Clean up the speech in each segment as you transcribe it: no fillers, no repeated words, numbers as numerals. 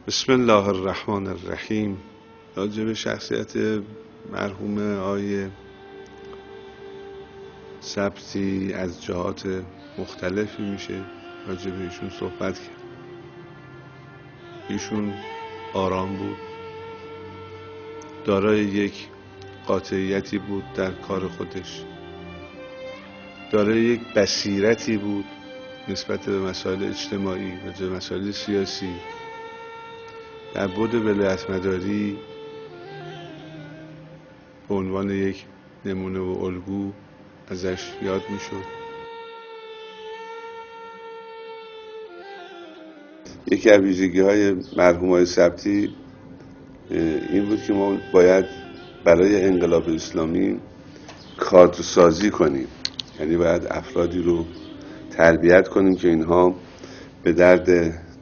بسم الله الرحمن الرحیم. راجع به شخصیت مرحوم آقای سبتی از جهات مختلفی میشه راجع به ایشون صحبت کرد. ایشون آرام بود، دارای یک قاطعیتی بود در کار خودش، دارای یک بصیرتی بود نسبت به مسائل اجتماعی و مسائل سیاسی. در بعد ولایتمداری به عنوان یک نمونه و الگو ازش یاد میشد. یکی از ویژگی‌های مرحوم آقای سبتی این بود که ما باید برای انقلاب اسلامی کادرسازی کنیم، یعنی باید افرادی رو تربیت کنیم که اینها به درد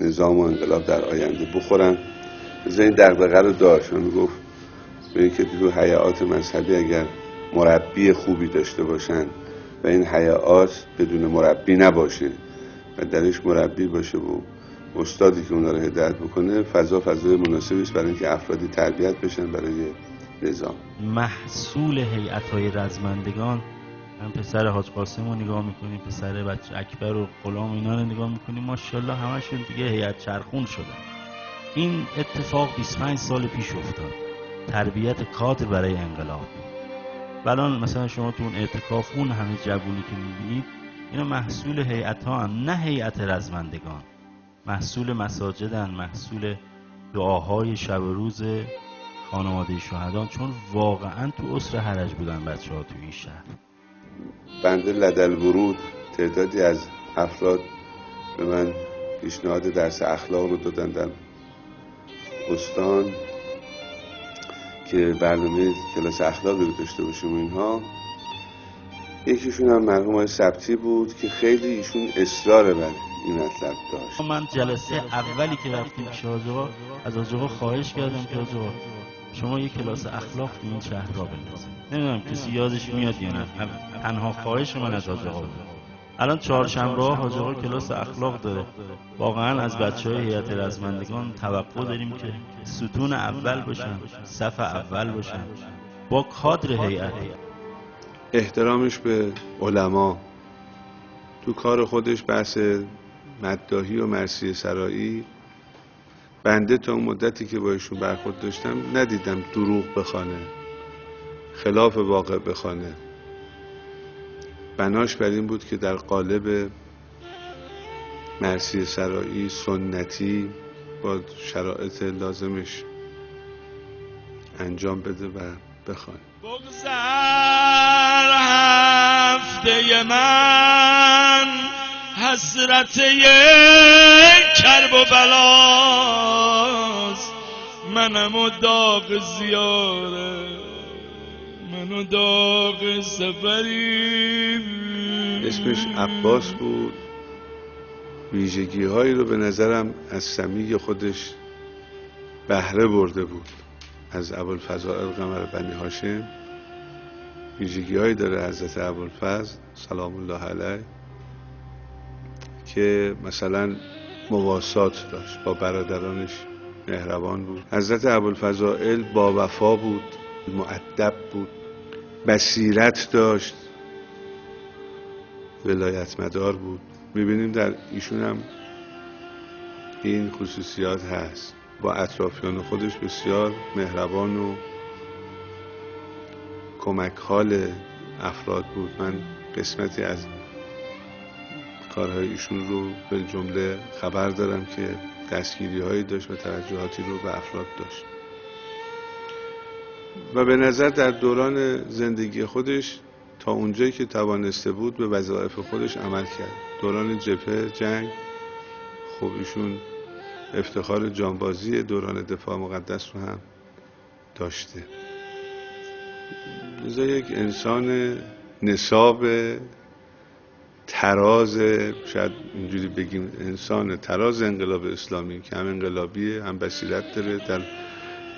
نظام و انقلاب در آینده بخورن. این دغدغه رو داشت. من گفت به اینکه تو هیئات مذهبی اگر مربی خوبی داشته باشن و این هیئات بدون مربی نباشه و درش مربی باشه و استادی که اونا رو هدایت بکنه، فضای مناسبی است برای اینکه افرادی تربیت بشن برای نظام. محصول هیئت‌های رزمندگان، هم پسر حاج قاسم رو نگاه میکنیم، پسر بچه اکبر و غلام اینا رو نگاه میکنیم، ماشاءالله همشون دیگه هیئت چرخون شدن. این اتفاق 25 سال پیش افتاد، تربیت کادر برای انقلاب. الان مثلا شما تو اون اعتکاف اون همه جوونی که میبینید اینا محصول هیئت‌ها هم، نه هیئت رزمندگان. محصول مساجدن، محصول دعاهای شب و روز خانواده شهدان، چون واقعا تو عسر حرج بودن بچه‌ها تو این شهر. بنده لدالورود تعدادی از افراد به من پیشنهاد درس اخلاق رو دادن در استان که برنامه کلاس اخلاقی رو داشته باشیم و اینها. یکیشون هم مرحوم آقای سبتی بود که خیلی ایشون اصرار بر این مطلب داشت. من جلسه اولی که رفتیم پیش حاج آقا، از حاج آقا خواهش کردم که حاج آقا شما یک کلاس اخلاق تو این شهر را بندازید. نمیدونم کسی یادش میاد یا نه، تنها خواهش من از حاج آقا بود. الان چهارشنبه ها حاج آقا کلاس اخلاق داره. واقعا از بچهای هیئت رزمندگان توقع داریم که ستون اول باشن، صف اول باشن با کادر هیئت. احترامش به علما، تو کار خودش بحث مداحی و مرثیه سرایی، بنده تا اون مدتی که با ایشون برخورد داشتم ندیدم دروغ بخوانه، خلاف واقع بخوانه. بناش بر این بود که در قالب مرثیه سرایی سنتی با شرایط لازمش انجام بده و بخوانه. بگذر هفته من حسرت کرب و بلاست، منم و داغ زیاره، من و داغ سفری. اسمش عباس بود. ویژگی هایی رو به نظرم از سمیع خودش بهره برده بود. از ابوالفضائل قمر بنی هاشم ویژگی هایی داره حضرت ابوالفضل سلام الله علیه که مثلا مواسات داشت، با برادرانش مهربان بود. حضرت ابوالفضائل با وفا بود، مؤدب بود، بصیرت داشت، ولایتمدار بود. میبینیم در ایشون هم این خصوصیات هست. با اطرافیان خودش بسیار مهربان و کمک حال افراد بود. من قسمتی از کارهای ایشون رو به جمله خبر دارم که دستگیری هایی داشت و توجهاتی رو به افراد داشت و به نظر در دوران زندگی خودش تا اونجایی که توانسته بود به وظایف خودش عمل کرد. دوران جبهه جنگ خب ایشون افتخار جانبازی دوران دفاع مقدس رو هم داشته. لذا یک انسان نصاب تراز، شاید اینجوری بگیم انسان تراز انقلاب اسلامی که هم انقلابیه، هم بصیرت داره، در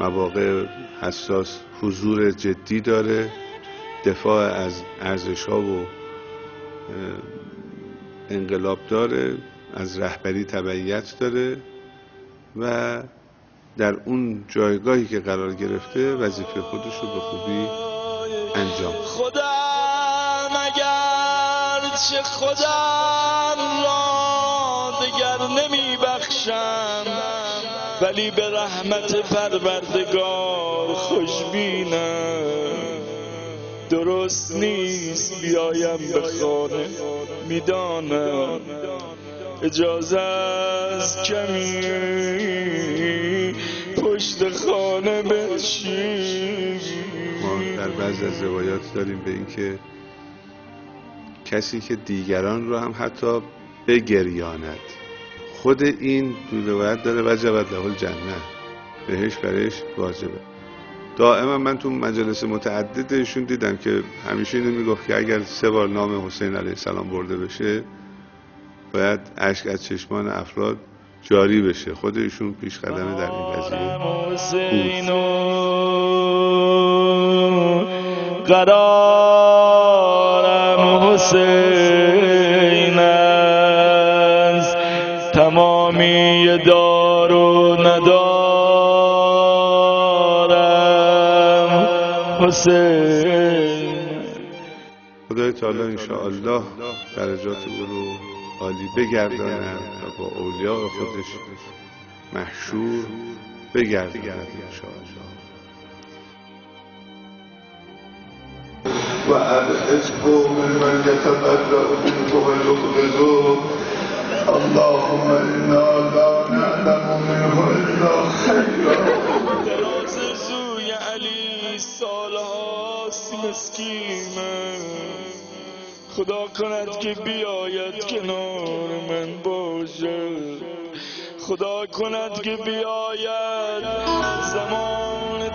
مواقع حساس حضور جدی داره، دفاع از ارزش‌ها و انقلاب داره، از رهبری تبعیت داره و در اون جایگاهی که قرار گرفته وظیفه خودش رو به خوبی انجام. خودم اگر چه خودم را دگر نمی بخشم، ولی به رحمت پروردگار خوشبینم. درست نیست بیایم به خانه، میدانم اجازه از کمی پشت خانه بنشینم. ما در بعضی از روایات داریم به این که کسی که دیگران رو هم حتی بگریاند، خود این روایت داره وجبت له الجنه، بهش برش واجبه. دائما من تو مجالس متعدد ایشون دیدم که همیشه اینو میگفت که اگر 3 بار نام حسین علیه السلام برده بشه باید اشک از چشمان افراد جاری بشه. خود ایشون پیش قدمه در این قضیه بود. قرارم حسین است، تمامی دار و ندارم حسین. خدای تعالی انشاءالله درجات او رو عالی بگرداند و با اولیاء خودش محشور بگرداند انشاءالله. و ابعثه ممن یتبرأ منه و یخرجه. اللهم انا لا نعلم منه الا خیرا. دراز روی علی سالهاست مسکینم، خدا کند که بیاید کنار من باشد، خدا کند که بیاید زمان